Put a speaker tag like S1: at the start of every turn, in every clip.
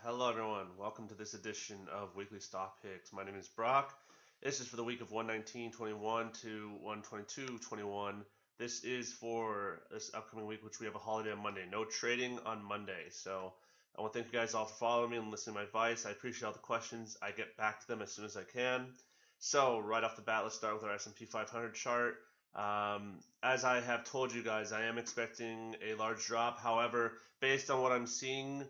S1: Hello everyone, welcome to this edition of Weekly Stock Picks. My name is Brock. This is for the week of 119.21 to 122.21. This is for this upcoming week, which we have a holiday on Monday. No trading on Monday. So I want to thank you guys all for following me and listening to my advice. I appreciate all the questions. I get back to them as soon as I can. So right off the bat, let's start with our S&P 500 chart. As I have told you guys, I am expecting a large drop. However, based on what I'm seeing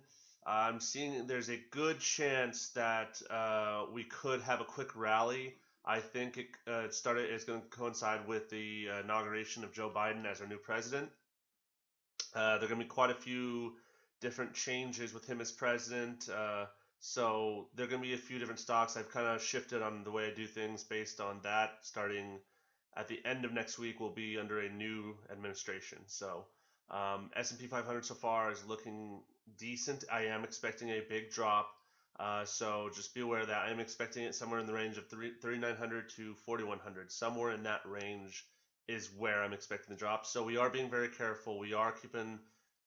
S1: there's a good chance that we could have a quick rally. I think it's going to coincide with the inauguration of Joe Biden as our new president. There are going to be quite a few different changes with him as president. So there are going to be a few different stocks. I've kind of shifted on the way I do things based on that. Starting at the end of next week, we'll be under a new administration. So S&P 500 so far is looking decent. I am expecting a big drop, so just be aware that I am expecting it somewhere in the range of 3,900 to 4,100. Somewhere in that range is where I'm expecting the drop. So we are being very careful. We are keeping,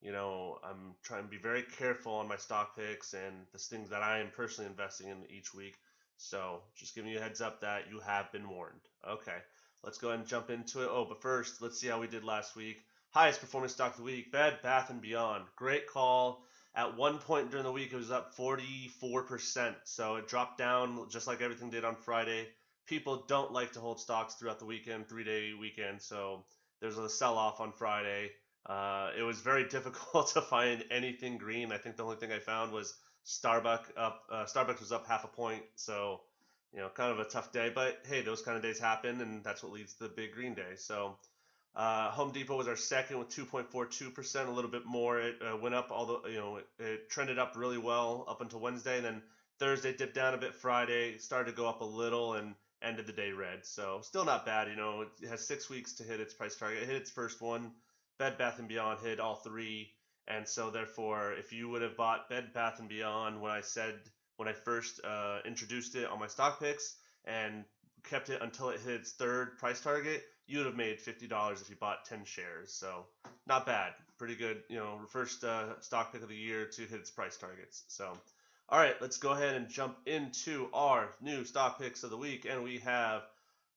S1: I'm trying to be very careful on my stock picks and the things that I am personally investing in each week. So just giving you a heads up that you have been warned. Okay, let's go ahead and jump into it. Oh, but first, let's see how we did last week. Highest performing stock of the week, Bed Bath & Beyond. Great call. At one point during the week, it was up 44%. So it dropped down just like everything did on Friday. People don't like to hold stocks throughout the weekend, 3-day weekend. So there's a sell-off on Friday. It was very difficult to find anything green. I think the only thing I found was Starbucks up. Starbucks was up half a point. So, kind of a tough day. But hey, those kind of days happen, and that's what leads to the big green day. So Home Depot was our second with 2.42%, a little bit more. It went up, although it trended up really well up until Wednesday, and then Thursday dipped down a bit. Friday started to go up a little and ended the day red. So still not bad. It has 6 weeks to hit its price target. It hit its first one. Bed Bath & Beyond hit all three, and so therefore, if you would have bought Bed Bath & Beyond when I first introduced it on my stock picks and kept it until it hit its third price target, you would have made $50 if you bought 10 shares. So not bad, pretty good. First stock pick of the year to hit its price targets. So, all right, let's go ahead and jump into our new stock picks of the week, and we have,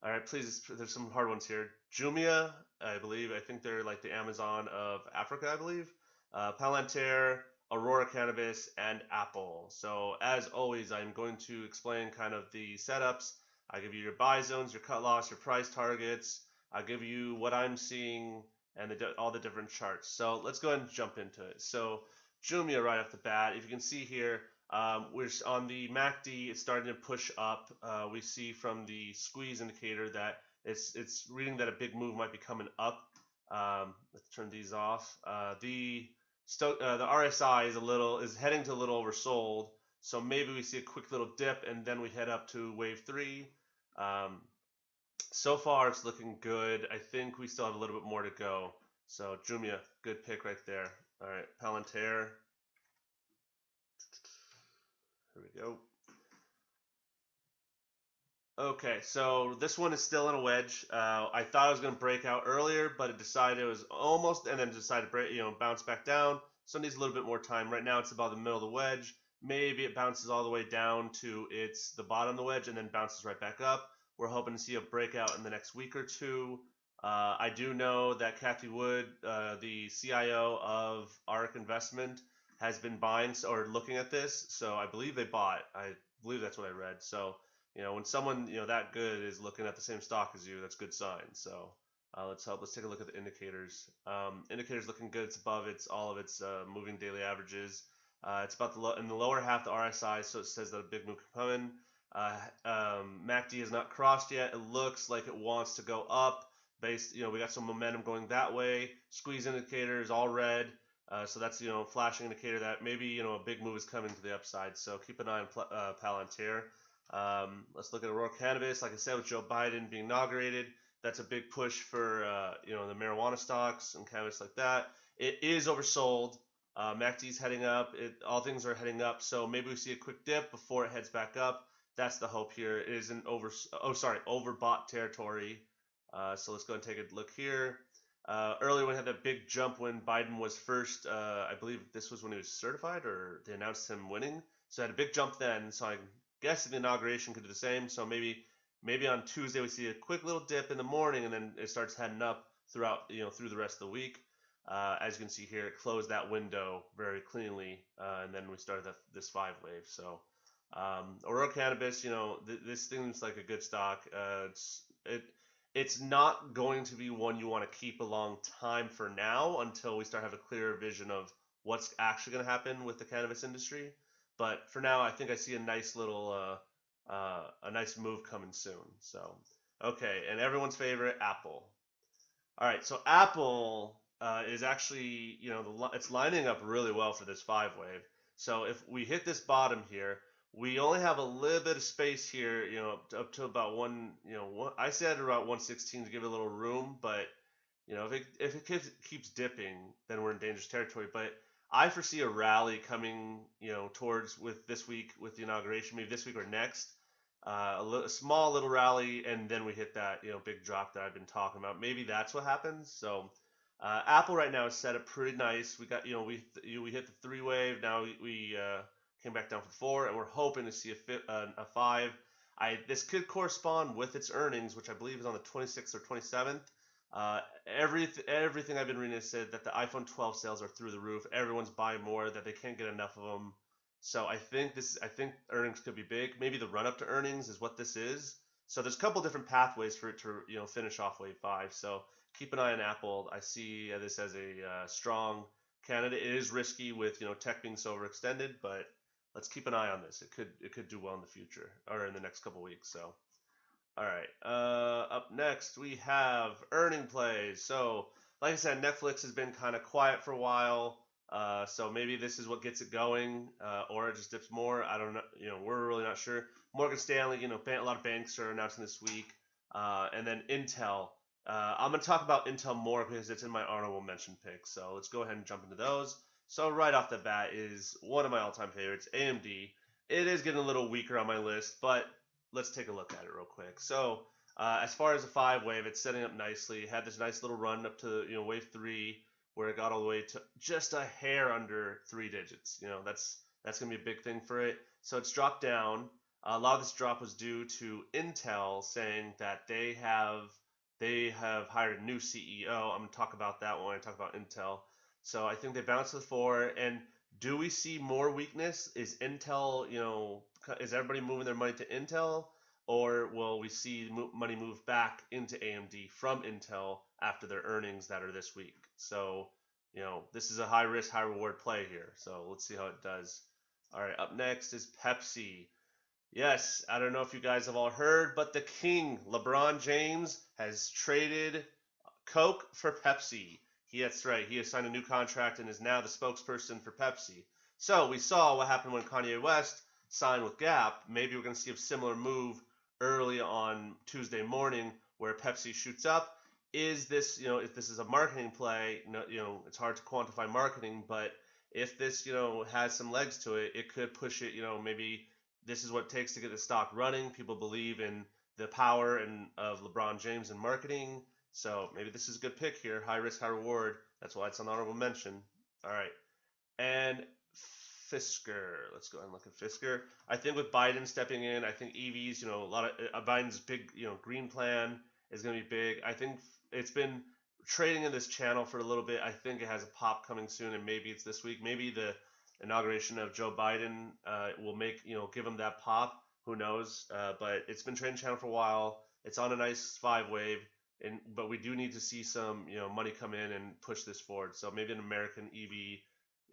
S1: all right, please, there's some hard ones here. Jumia, I think they're like the Amazon of Africa, I believe. Palantir, Aurora Cannabis, and Apple. So as always, I'm going to explain kind of the setups. I give you your buy zones, your cut loss, your price targets. I'll give you what I'm seeing and all the different charts. So let's go ahead and jump into it. So Jumia right off the bat, if you can see here, we're on the MACD, it's starting to push up. We see from the squeeze indicator that it's reading that a big move might be coming up. Let's turn these off. The RSI is heading to a little oversold. So maybe we see a quick little dip and then we head up to wave 3. So far it's looking good. I think we still have a little bit more to go. So Jumia, good pick right there. All right, Palantir. Here we go. Okay, so this one is still in a wedge. I thought it was going to break out earlier, but it decided it was almost, and then decided to bounce back down. So it needs a little bit more time. Right now it's about the middle of the wedge. Maybe it bounces all the way down to the bottom of the wedge and then bounces right back up. We're hoping to see a breakout in the next week or two. I do know that Kathy Wood, the CIO of ARK Investment, has been buying or looking at this. So I believe they bought. I believe that's what I read. So when someone that good is looking at the same stock as you, that's a good sign. So let's take a look at the indicators. Indicators looking good. It's above all of its moving daily averages. It's about in the lower half the RSI, so it says that a big move coming. MACD has not crossed yet. It looks like it wants to go up. We got some momentum going that way. Squeeze indicator is all red, so that's flashing indicator that maybe a big move is coming to the upside. So keep an eye on Palantir. Let's look at Aurora Cannabis. Like I said, with Joe Biden being inaugurated, that's a big push for the marijuana stocks and cannabis like that. It is oversold. MACD's heading up. All things are heading up. So maybe we see a quick dip before it heads back up. That's the hope here. It is an overbought territory. So let's go and take a look here. Earlier when we had that big jump when Biden was first, I believe this was when he was certified or they announced him winning. So I had a big jump then. So I guess the inauguration could do the same. So maybe on Tuesday we see a quick little dip in the morning and then it starts heading up throughout through the rest of the week. As you can see here, it closed that window very cleanly, and then we started this 5 wave. So Aurora Cannabis, this thing's like a good stock. It's not going to be one you want to keep a long time for now until we start have a clearer vision of what's actually going to happen with the cannabis industry. But for now, I think I see a nice little a nice move coming soon. So okay, and everyone's favorite, Apple. All right, so Apple is actually, it's lining up really well for this 5 wave. So if we hit this bottom here, we only have a little bit of space here, up to about I said around 116 to give it a little room, but if it keeps dipping, then we're in dangerous territory. But I foresee a rally coming, towards with this week with the inauguration, maybe this week or next. A small little rally, and then we hit that big drop that I've been talking about. Maybe that's what happens. So Apple right now is set up pretty nice. We got we hit the 3 wave. Now we came back down for 4, and we're hoping to see a 5. This could correspond with its earnings, which I believe is on the 26th or 27th. Everything I've been reading has said that the iPhone 12 sales are through the roof. Everyone's buying more, that they can't get enough of them. So I think earnings could be big. Maybe the run up to earnings is what this is. So there's a couple different pathways for it to finish off wave 5. So keep an eye on Apple. I see this as a strong candidate. It is risky with tech being so overextended, but let's keep an eye on this. It could do well in the future or in the next couple weeks. So all right. Up next we have earning plays. So like I said, Netflix has been kind of quiet for a while. So maybe this is what gets it going, or it just dips more. I don't know. We're really not sure. Morgan Stanley, a lot of banks are announcing this week, and then Intel. I'm gonna talk about Intel more because it's in my honorable mention picks. So let's go ahead and jump into those. So right off the bat is one of my all-time favorites, AMD. It is getting a little weaker on my list, but let's take a look at it real quick. So as far as the 5 wave, it's setting up nicely. It had this nice little run up to wave 3 where it got all the way to just a hair under 3 digits. That's gonna be a big thing for it. So it's dropped down. A lot of this drop was due to Intel saying that they have hired a new CEO. I'm gonna talk about that when I talk about Intel. So I think they bounced to the 4. And do we see more weakness? Is Intel, is everybody moving their money to Intel? Or will we see money move back into AMD from Intel after their earnings that are this week? So, this is a high risk, high reward play here. So let's see how it does. All right, up next is Pepsi. Yes, I don't know if you guys have all heard, but the king, LeBron James, has traded Coke for Pepsi. That's right. He has signed a new contract and is now the spokesperson for Pepsi. So we saw what happened when Kanye West signed with Gap. Maybe we're going to see a similar move early on Tuesday morning where Pepsi shoots up. Is this, if this is a marketing play, it's hard to quantify marketing, but if this, has some legs to it, it could push it, maybe this is what it takes to get the stock running. People believe in the power of LeBron James in marketing. So maybe this is a good pick here. High risk, high reward. That's why it's an honorable mention. All right. And Fisker. Let's go ahead and look at Fisker. I think with Biden stepping in, I think EVs, a lot of Biden's big, green plan is going to be big. I think it's been trading in this channel for a little bit. I think it has a pop coming soon, and maybe it's this week. Maybe the inauguration of Joe Biden will give him that pop. Who knows? But it's been trading channel for a while. It's on a nice 5 wave. But we do need to see some money come in and push this forward. So maybe an American EV,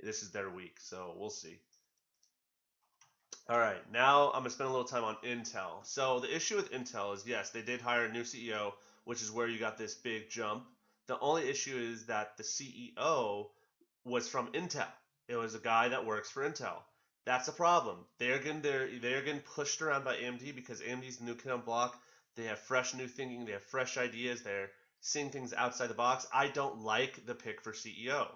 S1: this is their week. So we'll see. All right, now I'm gonna spend a little time on Intel. So the issue with Intel is, yes, they did hire a new CEO, which is where you got this big jump. The only issue is that the CEO was from Intel. It was a guy that works for Intel. That's a problem. They're getting pushed around by AMD because AMD's the new kid on block. They have fresh new thinking. They have fresh ideas. They're seeing things outside the box. I don't like the pick for CEO.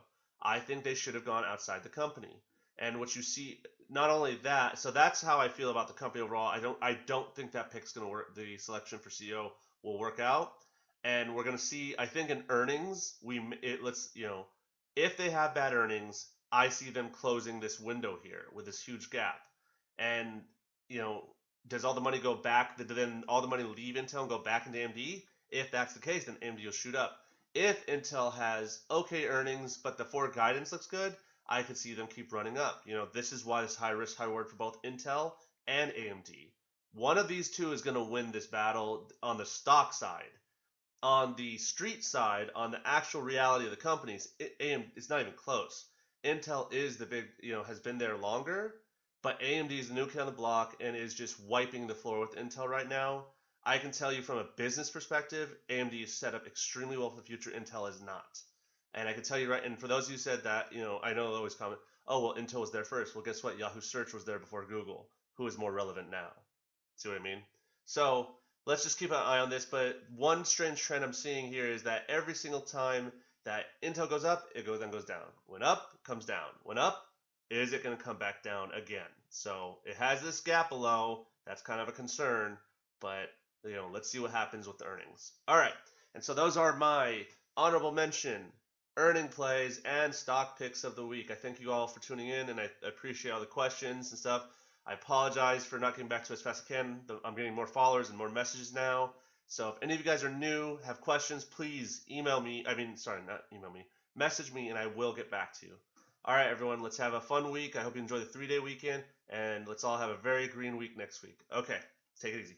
S1: I think they should have gone outside the company. And what you see, not only that, so that's how I feel about the company overall. I don't think that pick's going to work. The selection for CEO will work out. and we're gonna see. I think in earnings, if they have bad earnings, I see them closing this window here with this huge gap, and you know, does all the money go back? Then all the money leave Intel and go back into AMD? If that's the case, then AMD will shoot up. If Intel has okay earnings, but the forward guidance looks good, I could see them keep running up. This is why it's high risk, high reward for both Intel and AMD. One of these two is going to win this battle on the stock side. On the street side, on the actual reality of the companies, it's not even close. Intel is the big, has been there longer, but AMD is the new kid on the block and is just wiping the floor with Intel right now. I can tell you from a business perspective, AMD is set up extremely well for the future. Intel is not. And I can tell you right, and for those of you who said that, I know they'll always comment, oh, well, Intel was there first. Well, guess what? Yahoo search was there before Google. Who is more relevant now? See what I mean? So let's just keep an eye on this. But one strange trend I'm seeing here is that every single time that Intel goes up, it then goes down. When up, comes down. When up, is it going to come back down again? So it has this gap below. That's kind of a concern. But, let's see what happens with the earnings. All right. And so those are my honorable mention, earning plays, and stock picks of the week. I thank you all for tuning in, and I appreciate all the questions and stuff. I apologize for not getting back to you as fast as I can. I'm getting more followers and more messages now. So if any of you guys are new, have questions, please message me, and I will get back to you. All right, everyone, let's have a fun week. I hope you enjoy the 3-day weekend, and let's all have a very green week next week. Okay, take it easy.